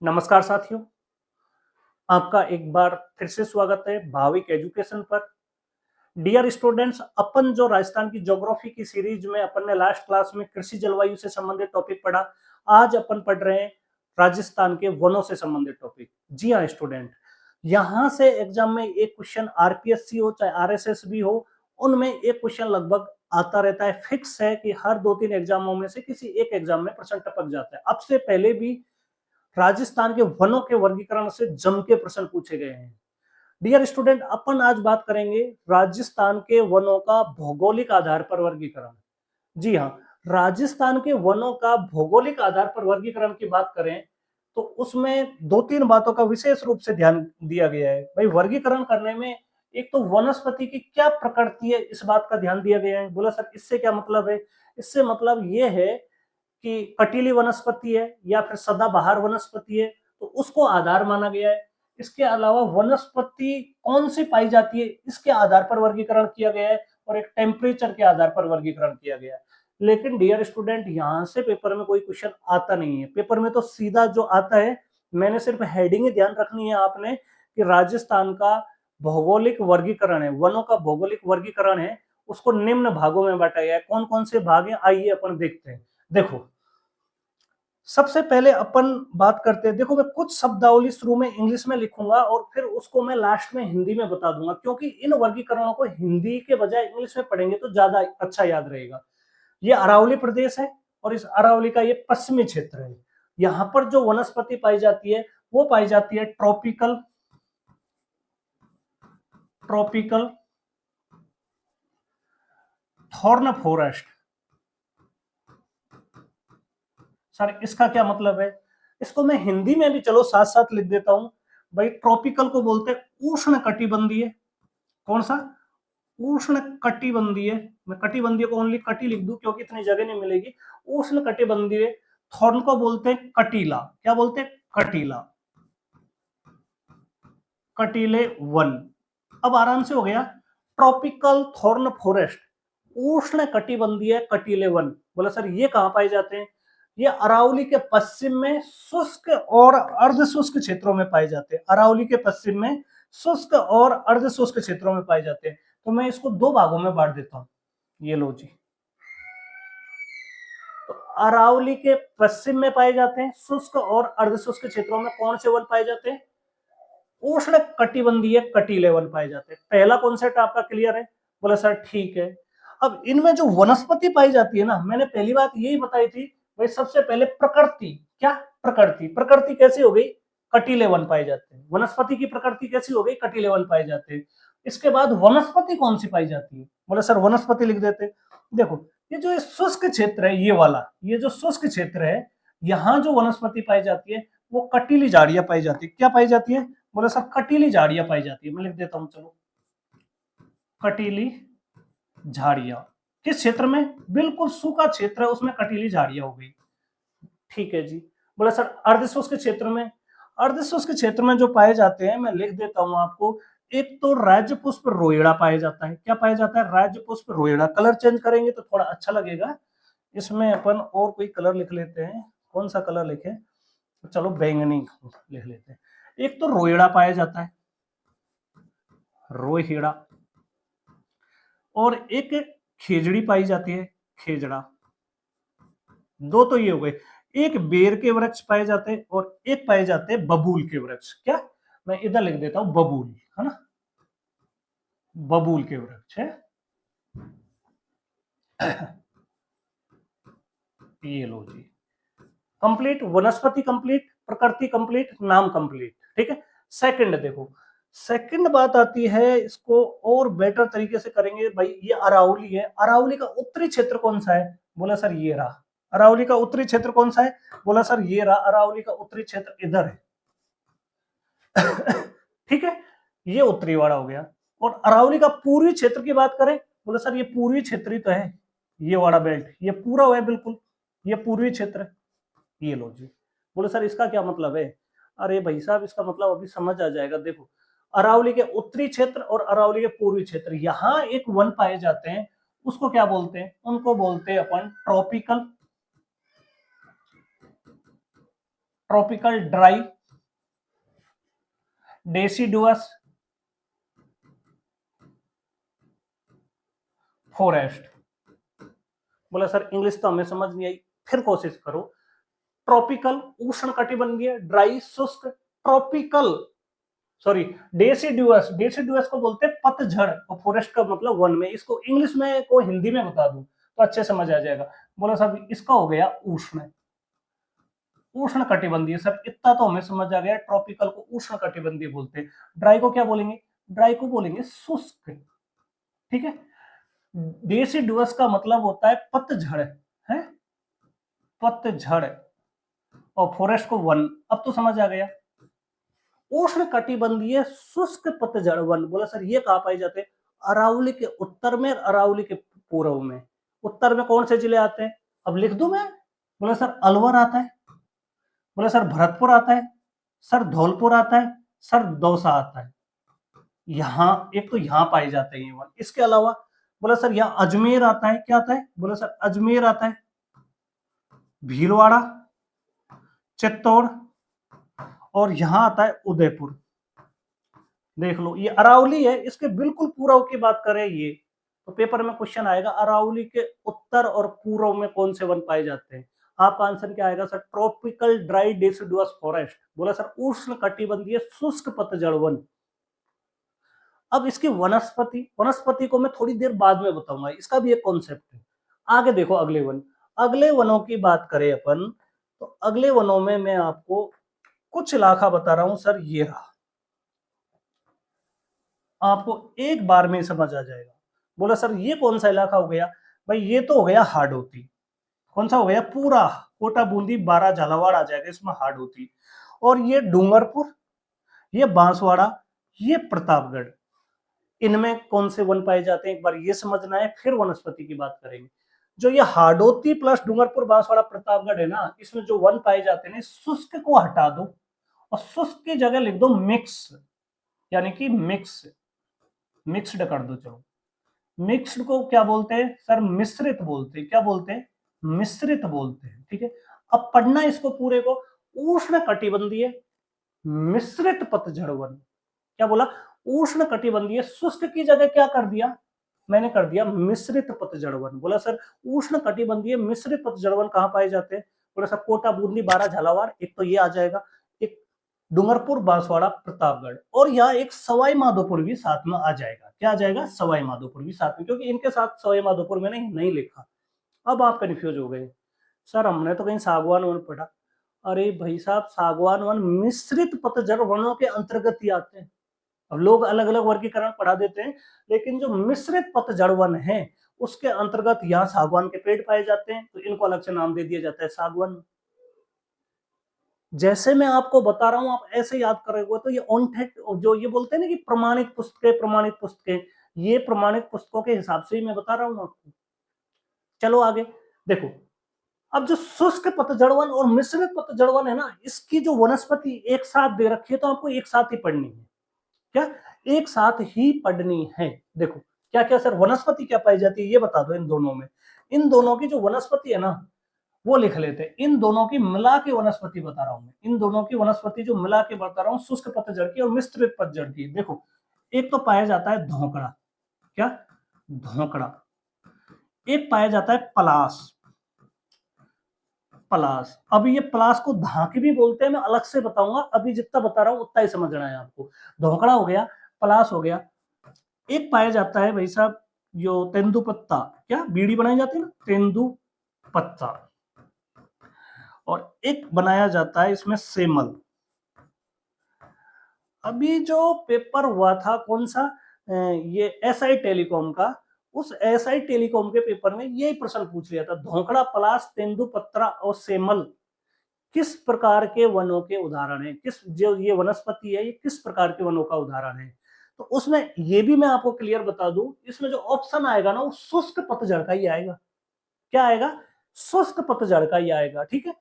नमस्कार साथियों, आपका एक बार फिर से स्वागत है भाविक एजुकेशन पर। डियर स्टूडेंट्स, अपन जो राजस्थान की ज्योग्राफी की सीरीज में अपन ने लास्ट क्लास में कृषि जलवायु से संबंधित टॉपिक पढ़ा। आज अपन पढ़ रहे हैं राजस्थान के वनों से संबंधित टॉपिक। जी हाँ स्टूडेंट, यहाँ से एग्जाम में एक क्वेश्चन आरपीएससी हो चाहे आरएसएस भी हो, उनमें एक क्वेश्चन लगभग आता रहता है। फिक्स है कि हर 2-3 एग्जामों में से किसी एक एग्जाम में प्रश्न टपक जाता है। अब से पहले भी राजस्थान के वनों के वर्गीकरण से जम के प्रश्न पूछे गए हैं। डियर स्टूडेंट, अपन आज बात करेंगे राजस्थान के वनों का भौगोलिक आधार पर वर्गीकरण। जी हाँ, राजस्थान के वनों का भौगोलिक आधार पर वर्गीकरण की बात करें तो उसमें 2-3 बातों का विशेष रूप से ध्यान दिया गया है। भाई, वर्गीकरण करने में एक तो वनस्पति की क्या प्रकृति है, इस बात का ध्यान दिया गया है। बोला सर, इससे क्या मतलब है? इससे मतलब ये है कि कटीली वनस्पति है या फिर सदाबहार वनस्पति है, तो उसको आधार माना गया है। इसके अलावा वनस्पति कौन सी पाई जाती है, इसके आधार पर वर्गीकरण किया गया है और एक टेम्परेचर के आधार पर वर्गीकरण किया गया है। लेकिन डियर स्टूडेंट, यहां से पेपर में कोई क्वेश्चन आता नहीं है। पेपर में तो सीधा जो आता है, मैंने सिर्फ हेडिंग ही ध्यान रखनी है आपने कि राजस्थान का भौगोलिक वर्गीकरण है, वनों का भौगोलिक वर्गीकरण है, उसको निम्न भागों में बांटा गया है। कौन कौन से भाग हैं, आइए अपन देखते हैं। देखो, सबसे पहले अपन बात करते हैं। देखो, मैं कुछ शब्दावली शुरू में इंग्लिश में लिखूंगा और फिर उसको मैं लास्ट में हिंदी में बता दूंगा, क्योंकि इन वर्गीकरणों को हिंदी के बजाय इंग्लिश में पढ़ेंगे तो ज्यादा अच्छा याद रहेगा। ये अरावली प्रदेश है और इस अरावली का ये पश्चिमी क्षेत्र है। यहाँ पर जो वनस्पति पाई जाती है वो पाई जाती है tropical tropical thorn forest. Sir, इसका क्या मतलब है? इसको मैं हिंदी में भी चलो साथ साथ लिख देता हूं। भाई, ट्रॉपिकल को बोलते हैं उष्ण कटिबंधीय। कौन सा? उष्ण कटिबंधीय। मैं कटिबंधीय को ओनली कटी लिख दूं क्योंकि इतनी जगह नहीं मिलेगी। उष्ण कटिबंधीय। थॉर्न को बोलते हैं कटीला। क्या बोलते हैं? कटीला। कटीले वन। अब आराम से हो गया। ट्रॉपिकल थॉर्न फॉरेस्ट, उष्ण कटिबंधीय कटीले वन। बोला सर, ये कहां पाए जाते हैं? ये अरावली के पश्चिम में शुष्क और अर्ध शुष्क क्षेत्रों में पाए जाते हैं। अरावली के पश्चिम में शुष्क और अर्ध शुष्क क्षेत्रों में पाए जाते हैं। तो मैं इसको दो भागों में बांट देता हूं। ये लो जी। तो अरावली के पश्चिम में पाए जाते हैं शुष्क और अर्ध शुष्क क्षेत्रों में कौन से वन पाए जाते हैं? उष्ण कटिबंधीय कटीले वन पाए जाते हैं। पहला कॉन्सेप्ट आपका क्लियर है? बोला सर ठीक है। अब इनमें जो वनस्पति पाई जाती है ना, मैंने पहली बात यही बताई थी। भाई, सबसे पहले प्रकृति। क्या प्रकृति? प्रकृति कैसी हो गई? कटीले वन पाए जाते हैं। वनस्पति की प्रकृति कैसी हो गई? कटीले वन पाए जाते हैं। इसके बाद वनस्पति कौन सी पाई जाती है? बोला सर, वनस्पति लिख देते। देखो, ये जो शुष्क क्षेत्र है, ये वाला, ये जो शुष्क क्षेत्र है, यहाँ जो वनस्पति पाई जाती है वो कटीली झाड़ियां पाई जाती है। क्या पाई जाती है? बोले सर, कटीली झाड़ियां पाई जाती है। मैं लिख देता हूं, चलो, कटीली झाड़ियां। किस क्षेत्र में? बिल्कुल सूखा क्षेत्र है, उसमें कटीली झाड़ियां हो गई। ठीक है जी। बोले सर, अर्धशुष्क क्षेत्र में? अर्धशुष्क क्षेत्र में जो पाए जाते हैं, मैं लिख देता हूं आपको। एक तो राज्य पुष्प रोहिड़ा पाया जाता है। क्या पाया जाता है? राज्य पुष्प रोहिड़ा। कलर चेंज करेंगे तो थोड़ा अच्छा लगेगा। इसमें अपन और कोई कलर लिख लेते हैं। कौन सा कलर लिखे? चलो, बैंगनी लिख लेते हैं। एक तो रोहिड़ा पाया जाता है, रोहिड़ा। और एक खेजड़ी पाई जाती है, खेजड़ा। दो तो ये हो गए। एक बेर के वृक्ष पाए जाते हैं और एक पाए जाते हैं बबूल के वृक्ष। क्या? मैं इधर लिख देता हूं बबूल, है ना? बबूल के वृक्ष है। ये लो जी। कंप्लीट वनस्पति, कंप्लीट प्रकृति, कंप्लीट नाम, कंप्लीट। ठीक है। सेकंड देखो, सेकंड बात आती है, इसको और बेटर तरीके से करेंगे। भाई, ये अरावली है। अरावली का उत्तरी क्षेत्र कौन सा है? बोला सर, ये रहा। अरावली का उत्तरी क्षेत्र कौन सा है? बोला सर, ये रहा। अरावली का उत्तरी क्षेत्र इधर है। ठीक है, ये उत्तरी वाला हो गया। और अरावली का पूर्वी क्षेत्र की बात करें, बोले सर, ये पूर्वी क्षेत्र ही तो है। ये वाला बेल्ट, ये पूरा है बिल्कुल, ये पूर्वी क्षेत्र है। ये लो जी। बोले सर, इसका क्या मतलब है? अरे भाई साहब, इसका मतलब अभी समझ आ जाएगा। देखो, अरावली के उत्तरी क्षेत्र और अरावली के पूर्वी क्षेत्र, यहां एक वन पाए जाते हैं। उसको क्या बोलते हैं? उनको बोलते हैं अपन tropical tropical dry, deciduous, forest. बोला सर इंग्लिश तो हमें समझ नहीं आई, फिर कोशिश करो। ट्रॉपिकल उष्णकटिबंधीय, ड्राई शुष्क, ट्रॉपिकल सॉरी डेसिडुअस, डेसिडुअस को बोलते हैं पतझड़, और फॉरेस्ट का मतलब वन में। इसको इंग्लिश में को हिंदी में बता दूं तो अच्छे समझ आ जाएगा। बोला साहब इसका हो गया उष्ण, उष्ण कटिबंधीय। सर इतना तो हमें समझ आ गया, ट्रॉपिकल को उष्ण कटिबंधीय बोलते हैं। ड्राई को क्या बोलेंगे? ड्राई को बोलेंगे शुष्क, ठीक है। डेसिडुअस का मतलब होता है पतझड़, है पतझड़, और फॉरेस्ट को वन। अब तो समझ आ गया। उष्ण कटिबंधीय शुष्क पतझड़ वन, बोला सर ये कहां पाए जाते हैं? अरावली के उत्तर में, अरावली के पूर्व में। उत्तर में कौन से जिले आते हैं? अब लिख दूं मैं? बोला सर अलवर आता है, बोला सर भरतपुर आता है, सर धौलपुर आता है, सर दौसा आता है। यहाँ एक तो यहाँ पाए जाते हैं ये वन। इसके अलावा बोला सर यहाँ अजमेर आता है। क्या आता है? बोला सर अजमेर आता है, भीलवाड़ा, चित्तौड़, और यहाँ आता है उदयपुर। देख लो ये अरावली है, इसके बिल्कुल पूर्व की बात करें ये, तो पेपर में क्वेश्चन आएगा अरावली के उत्तर और पूर्व में कौन से वन पाए जाते हैं। आपका आंसर क्या आएगा sir? Tropical dry deciduous forest. बोला सर उष्ण कटिबंधीय शुष्क पतझड़ वन। अब इसकी वनस्पति, वनस्पति को मैं थोड़ी देर बाद में बताऊंगा, इसका भी एक कॉन्सेप्ट है। आगे देखो अगले वन, अगले वनों की बात करें अपन, तो अगले वनों में मैं आपको कुछ इलाका बता रहा हूं सर। ये रहा, आपको एक बार में समझ आ जाएगा। बोला सर ये कौन सा इलाका हो गया? भाई ये तो हो गया हाडोती। कौन सा हो गया? पूरा कोटा बूंदी बारा झालावाड़ आ जाएगा इसमें हाडोती। और ये डूंगरपुर, ये बांसवाड़ा, ये प्रतापगढ़। इनमें कौन से वन पाए जाते हैं एक बार ये समझना है, फिर वनस्पति की बात करेंगे। जो ये हाडोती प्लस डूंगरपुर बांसवाड़ा प्रतापगढ़ है ना, इसमें जो वन पाए जाते हैं, शुष्क को हटा दो और शुष्क की जगह लिख दो मिक्स, यानी कि मिक्स, मिक्स्ड कर दो। चलो मिक्स्ड को क्या बोलते हैं सर? मिश्रित बोलते हैं। क्या बोलते हैं? मिश्रित बोलते हैं, ठीक है। अब पढ़ना इसको पूरे को, उष्ण कटिबंधीय मिश्रित पतझड़ वन। क्या बोला? उष्ण कटिबंधीय, शुष्क की जगह क्या कर दिया मैंने? कर दिया मिश्रित पतझड़ वन। बोला सर उष्ण कटिबंधीय मिश्रित पतझड़ वन कहां पाए जाते हैं? बोला सर कोटा बूंदी बारा झालावाड़, एक तो ये आ जाएगा, एक डूंगरपुर बांसवाड़ा प्रतापगढ़, और यहाँ एक सवाई माधोपुर भी साथ में आ जाएगा। क्या आ जाएगा? सवाई माधोपुर भी साथ में, क्योंकि इनके साथ सवाई माधोपुर मैंने नहीं लिखा। अब आप कंफ्यूज हो गए, सर हमने तो कहीं सागवान वन पढ़ा। अरे भाई साहब सागवान वन मिश्रित पतझड़ वनों के अंतर्गत ही आते हैं। अब लोग अलग अलग वर्गीकरण पढ़ा देते हैं, लेकिन जो मिश्रित पतझड़ वन है उसके अंतर्गत यहाँ सागवान के पेड़ पाए जाते हैं, तो इनको अलग से नाम दे दिया जाता है सागवान। जैसे मैं आपको बता रहा हूं आप ऐसे याद करोगे तो ये ऑनटेक्ट, जो ये बोलते हैं ना कि प्रमाणित पुस्तकें, प्रमाणित पुस्तकें, ये प्रमाणित पुस्तकों के हिसाब से ही मैं बता रहा हूं आपको। चलो आगे देखो। अब जो शुष्क पतझड़ वन और मिश्रित पतझड़ वन है ना, इसकी जो वनस्पति एक साथ दे रखी है, तो आपको एक साथ ही पढ़नी है। क्या? एक साथ ही पढ़नी है। देखो क्या क्या सर वनस्पति क्या पाई जाती है ये बता दो इन दोनों में। इन दोनों की जो वनस्पति है ना वो लिख लेते हैं। इन दोनों की मिला के वनस्पति बता रहा हूं मैं, इन दोनों की वनस्पति जो मिला के बता रहा हूं, शुष्क पतझड़ की और मिश्रित पतझड़ की। देखो एक तो पाया जाता है धोकड़ा। क्या? धोकड़ा। एक पाया जाता है पलास। पलास। अभी ये पलास को धाके भी बोलते हैं, मैं अलग से बताऊंगा, अभी जितना बता रहा हूं उतना ही समझना है आपको। धोकड़ा हो गया, पलास हो गया। एक पाया जाता है भाई साहब जो तेंदुपत्ता, क्या बीड़ी बनाई जाती है ना, तेंदुपत्ता। और एक बनाया जाता है इसमें सेमल। अभी जो पेपर हुआ था कौन सा, ये एसआई टेलीकॉम का, उस एसआई टेलीकॉम के पेपर में यही प्रश्न पूछ लिया था, धोकड़ा, पलास, तेंदुपत्ता और सेमल किस प्रकार के वनों के उदाहरण है? किस, जो ये वनस्पति है ये किस प्रकार के वनों का उदाहरण है? तो उसमें ये भी मैं आपको क्लियर बता दूं, इसमें जो ऑप्शन आएगा ना वो शुष्क पतझड़ का ही आएगा। क्या आएगा? शुष्क पतझड़ का ही आएगा, ठीक है।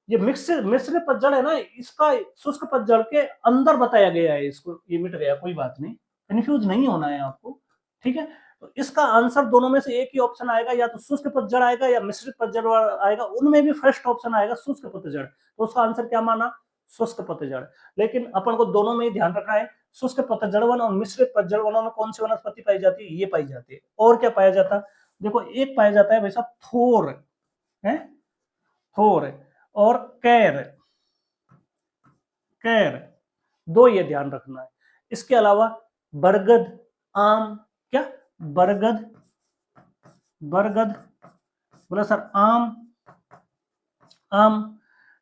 ये मिश्र पतझड़ है ना, इसका शुष्क पतझड़ के अंदर बताया गया है, इसको ये मिट गया, कोई बात नहीं, कंफ्यूज नहीं होना है आपको, ठीक है। तो इसका आंसर दोनों में से एक ही ऑप्शन आएगा, या तो शुष्क पतझड़ आएगा या मिश्रित पतझड़ आएगा। उनमें भी फर्स्ट ऑप्शन आएगा शुष्क पतझड़। तो उसका आंसर क्या माना? शुष्क पतझड़। लेकिन अपन को दोनों में ही ध्यान रखना है, शुष्क पतझड़ वन और मिश्रित पतझड़ वनों में कौन सी वनस्पति पाई जाती है? ये पाई जाती है। और क्या पाया जाता है? देखो एक पाया जाता है वैसा थोर है, थोर और कैर, कैर, दो ये ध्यान रखना है। इसके अलावा बरगद, आम, क्या बरगद, बरगद बोला सर, आम, आम।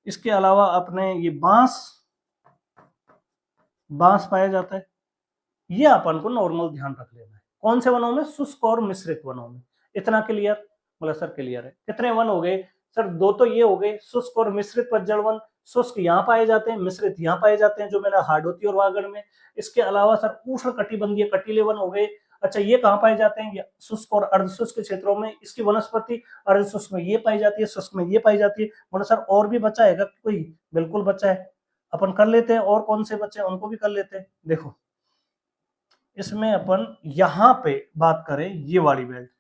इसके अलावा अपने ये बांस, बांस पाया जाता है। ये अपन को नॉर्मल ध्यान रख लेना है। कौन से वनों में? शुष्क और मिश्रित वनों में। इतना क्लियर? बोला सर क्लियर है। कितने वन हो गए सर? दो तो ये हो गए शुष्क और मिश्रित पतझड़ वन। शुष्क यहाँ पाए जाते हैं, मिश्रित यहाँ पाए जाते हैं, जो मैंने हार्डोती और वागड़ में। इसके अलावा सर उष्ण कटिबंधीय कटीले वन हो गए। अच्छा ये कहाँ पाए जाते हैं? शुष्क और अर्धशुष्क क्षेत्रों में। इसकी वनस्पति अर्धशुष्क में ये पाई जाती है, शुष्क में ये पाई जाती है। बोला सर और भी बचा है कोई? बिल्कुल बचा है, अपन कर लेते हैं। और कौन से बचे हैं उनको भी कर लेते हैं। देखो इसमें अपन यहां पे बात करें, ये वाली बेल्ट,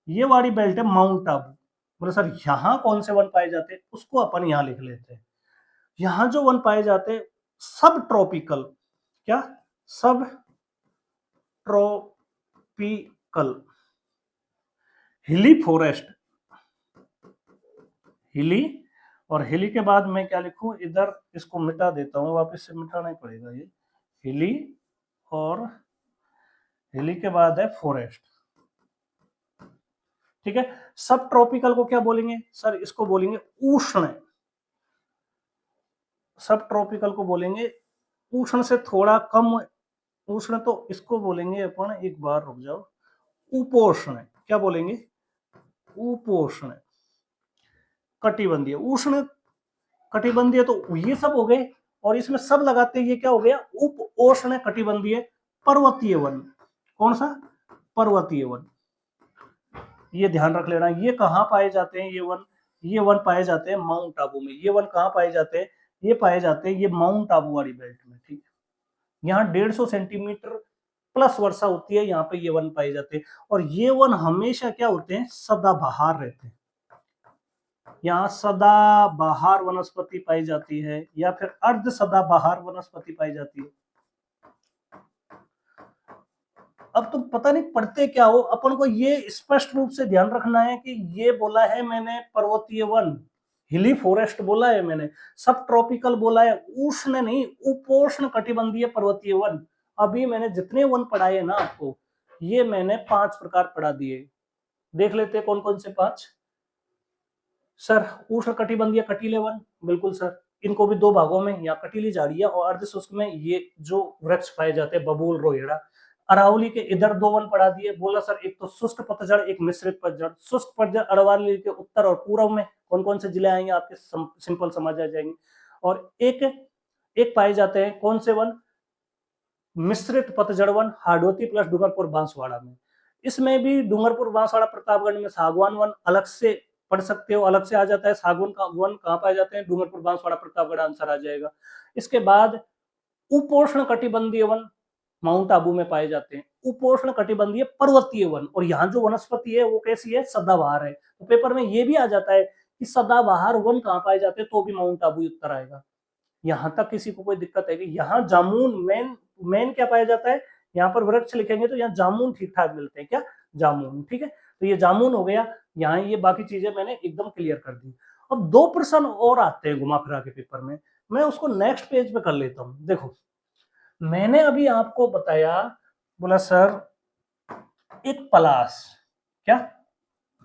ये वाली बेल्ट है माउंट आबू। बोले सर यहां कौन से वन पाए जाते हैं? उसको अपन यहां लिख लेते हैं। यहां जो वन पाए जाते हैं सब ट्रॉपिकल, क्या सब ट्रॉपिकल, हिली फॉरेस्ट, हिली। और हिली के बाद मैं क्या लिखूं? इधर इसको मिटा देता हूं, वापस से मिटाना ही पड़ेगा ये। हिली और हिली के बाद है फॉरेस्ट, ठीक है। सब ट्रॉपिकल को क्या बोलेंगे सर? इसको बोलेंगे उष्ण। सब ट्रॉपिकल को बोलेंगे उष्ण से थोड़ा कम उष्ण, तो इसको बोलेंगे अपन, एक बार रुक जाओ, उपोष्ण। क्या बोलेंगे? उपोष्ण। कटिबंधीय, उष्ण कटिबंधीय तो ये सब हो गए, और इसमें सब लगाते ये क्या हो गया? उपोष्ण कटिबंधीय पर्वतीय वन। कौन सा? पर्वतीय वन। ये ध्यान रख लेना। ये कहाँ पाए जाते हैं? ये वन पाए जाते हैं माउंट आबू में। ये वन कहाँ पाए जाते हैं? ये पाए जाते हैं ये माउंट आबू वाली बेल्ट में, ठीक है। यहाँ 150 सेंटीमीटर प्लस वर्षा होती है, यहाँ पे ये वन पाए जाते हैं। और ये वन हमेशा क्या होते हैं? सदाबहार रहते हैं। यहाँ सदाबहार वनस्पति पाई जाती है, या फिर अर्ध सदाबहार वनस्पति पाई जाती है। अब तुम पता नहीं पढ़ते क्या हो, अपन को ये स्पष्ट रूप से ध्यान रखना है कि ये बोला है मैंने पर्वतीय वन, हिली फॉरेस्ट बोला है मैंने, सब ट्रॉपिकल बोला है, उष्ण नहीं, उपोष्ण कटिबंधीय पर्वतीय वन। अभी मैंने जितने वन पढ़ाए ना आपको, ये मैंने 5 प्रकार पढ़ा दिए। देख लेते कौन कौन से 5। सर उष्ण कटिबंधीय कटीले वन, बिल्कुल सर। इनको भी 2 भागों में, या कटीली झाड़ियां और अर्धशुष्क में ये जो वृक्ष पाए जाते हैं, बबूल, रोहिड़ा। अरावली के इधर 2 वन पढ़ा दिए। बोला सर एक तो शुष्क पतझड़, एक मिश्रित पतझड़। शुष्क पतझड़ अरावली के उत्तर और पूर्व में। कौन कौन से जिले आएंगे आपके? सिंपल समझ आ जाएंगे। और एक पाए जाते हैं कौन से वन? मिश्रित पतझड़ वन, हार्डोती प्लस डूंगरपुर बांसवाड़ा में। इसमें भी डूंगरपुर बांसवाड़ा प्रतापगढ़ में सागवान वन अलग से पढ़ सकते हो, अलग से आ जाता है। सागवान का वन कहाँ पाए जाते हैं? डूंगरपुर बांसवाड़ा प्रतापगढ़, आंसर आ जाएगा। इसके बाद उपोष्ण कटिबंधीय वन माउंट आबू में पाए जाते हैं। उपोष्ण कटिबंधीय पर्वतीय वन, और यहाँ जो वनस्पति है वो कैसी है? सदाबहार है। तो पेपर में ये भी आ जाता है कि सदाबहार वन कहाँ पाए जाते हैं, तो भी माउंट आबू उत्तर आएगा। यहाँ तक किसी को कोई दिक्कत है कि यहाँ जामुन मेन क्या पाया जाता है? यहाँ पर वृक्ष लिखेंगे तो यहाँ जामुन ठीक ठाक मिलते हैं, क्या जामुन, ठीक है। तो ये जामुन हो गया। यहाँ ये बाकी चीजें मैंने एकदम क्लियर कर दी। अब 2 प्रश्न और आते हैं घुमा फिरा के पेपर में, मैं उसको नेक्स्ट पेज पे कर लेता हूँ। देखो मैंने अभी आपको बताया, बोला सर एक पलास, क्या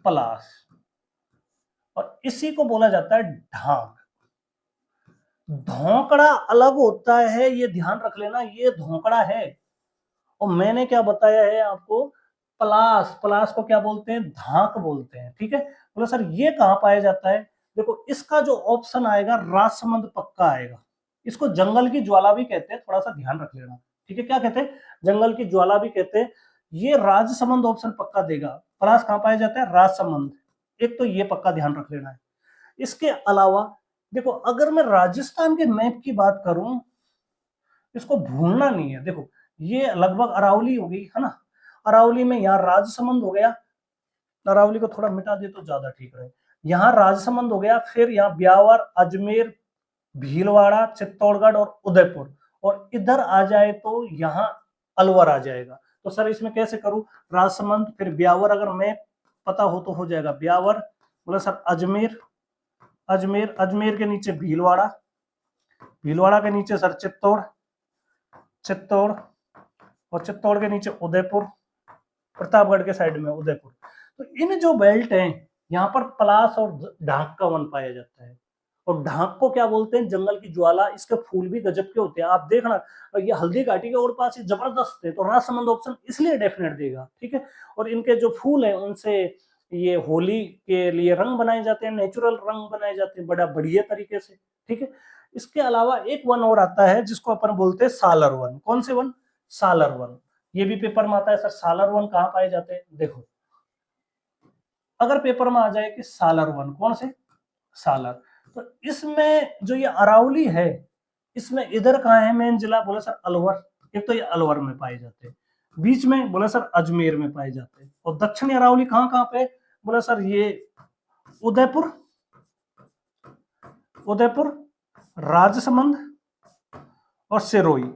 पलास, और इसी को बोला जाता है ढाक। धोकड़ा अलग होता है, ये ध्यान रख लेना, ये धोकड़ा है। और मैंने क्या बताया है आपको? पलास, पलास को क्या बोलते हैं? धाक बोलते हैं, ठीक है। बोला सर ये कहाँ पाया जाता है? देखो इसका जो ऑप्शन आएगा राजसमंद पक्का आएगा। इसको जंगल की ज्वाला भी कहते हैं, थोड़ा सा ध्यान रख लेना, ठीक है। क्या कहते हैं? जंगल की ज्वाला भी कहते हैं। ये राजसमंद ऑप्शन पक्का देगा। पलास कहाँ पाया जाता है? राजसमंद। एक तो ये पक्का ध्यान रख लेना है। इसके अलावा देखो अगर मैं राजस्थान के मैप की बात करूं, इसको भूलना नहीं है। देखो ये लगभग अरावली हो गई है ना, अरावली में यहाँ राजसमंद हो गया, अरावली को थोड़ा मिटा दे तो ज्यादा ठीक रहे। यहाँ राजसमंद हो गया, फिर यहाँ ब्यावर, अजमेर, भीलवाड़ा, चित्तौड़गढ़ और उदयपुर, और इधर आ जाए तो यहाँ अलवर आ जाएगा। तो सर इसमें कैसे करूं, राजसमंद फिर ब्यावर, अगर मैं पता हो तो हो जाएगा ब्यावर, बोला सर अजमेर, अजमेर, अजमेर के नीचे भीलवाड़ा, भीलवाड़ा के नीचे सर चित्तौड़, चित्तौड़, और चित्तौड़ के नीचे उदयपुर, प्रतापगढ़ के साइड में उदयपुर। तो इन जो बेल्ट हैं यहाँ पर पलास और ढाक का वन पाया जाता है। और ढाक को क्या बोलते हैं, जंगल की ज्वाला। इसके फूल भी गजब के होते हैं, आप देखना ये हल्दी घाटी के और पास जबरदस्त है, तो राजसमंद ऑप्शन इसलिए डेफिनेट देगा, ठीक है। और इनके जो फूल हैं उनसे ये होली के लिए रंग बनाए जाते हैं, नेचुरल रंग बनाए जाते हैं बड़ा बढ़िया तरीके से, ठीक है। इसके अलावा एक वन और आता है जिसको अपन बोलते हैं सालर वन। कौन से वन, सालर वन। ये भी पेपर में आता है सर, सालर वन कहाँ पाए जाते हैं, देखो अगर पेपर में आ जाए कि सालर वन, कौन से, सालर, तो इसमें जो ये अरावली है, इसमें इधर कहाँ है मेन जिला, बोला सर अलवर। एक तो ये अलवर में पाए जाते हैं, बीच में बोला सर अजमेर में पाए जाते हैं, और दक्षिणी अरावली कहाँ कहाँ पे, बोला सर ये उदयपुर, उदयपुर, राजसमंद और सिरोही,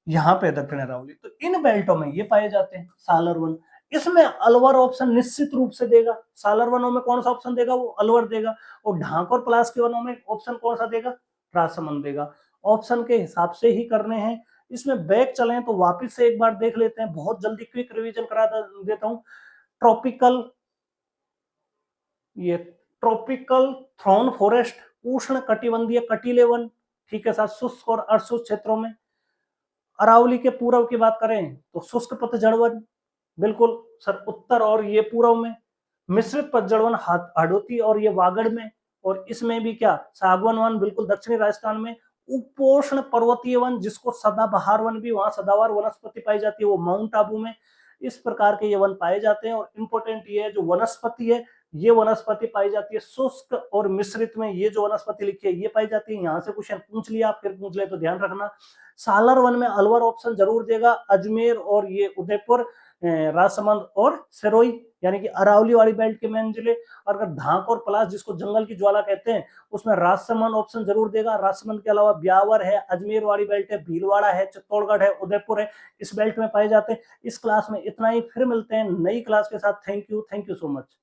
यहाँ पे दक्षिण अरावली। तो इन बेल्टों में ये पाए जाते हैं सालर वन। इसमें अलवर ऑप्शन निश्चित रूप से देगा, सालर वनों में कौन सा ऑप्शन देगा, वो अलवर देगा। और ढाक और पलास के वनों में ऑप्शन कौन सा देगा, राजसमंद देगा। ऑप्शन के हिसाब से ही करने हैं। इसमें बैक चलें तो वापिस से एक बार देख लेते हैं, बहुत जल्दी क्विक रिवीजन करा देता हूं। ट्रॉपिकल, ये ट्रॉपिकल थ्रॉन फॉरेस्ट, उष्ण कटिबंधीय कटीले वन, ठीक है सर, शुष्क और अर्धशुष्क क्षेत्रों में। अरावली के पूर्व की बात करें तो शुष्क पतझड़ वन, बिल्कुल सर उत्तर और ये पूर्व में। मिश्रित पतझड़ वन हाडोती और ये वागड़ में। और इसमें भी क्या, सागवन वन बिल्कुल दक्षिणी राजस्थान में। उपोष्ण पर्वतीय वन, जिसको सदाबहार वन भी, वहां सदाबहार वनस्पति पाई जाती है, वो माउंट आबू में। इस प्रकार के ये वन पाए जाते हैं। और इंपॉर्टेंट ये है, जो वनस्पति है, ये वनस्पति पाई जाती है शुष्क और मिश्रित में। ये जो वनस्पति लिखी है ये पाई जाती है। यहाँ से क्वेश्चन पूछ लिया फिर पूछ ले तो ध्यान रखना। सालर वन में अलवर ऑप्शन जरूर देगा, अजमेर और ये उदयपुर, राजसमंद और सिरोही, यानी कि अरावली वाली बेल्ट के मेन जिले। और अगर ढाक और पलास, जिसको जंगल की ज्वाला कहते हैं, उसमें राजसमंद ऑप्शन जरूर देगा। राजसमंद के अलावा ब्यावर है, अजमेर वाली बेल्ट है, भीलवाड़ा है, चित्तौड़गढ़ है, उदयपुर है, इस बेल्ट में पाए जाते हैं। इस क्लास में इतना ही, फिर मिलते हैं नई क्लास के साथ। Thank you so much.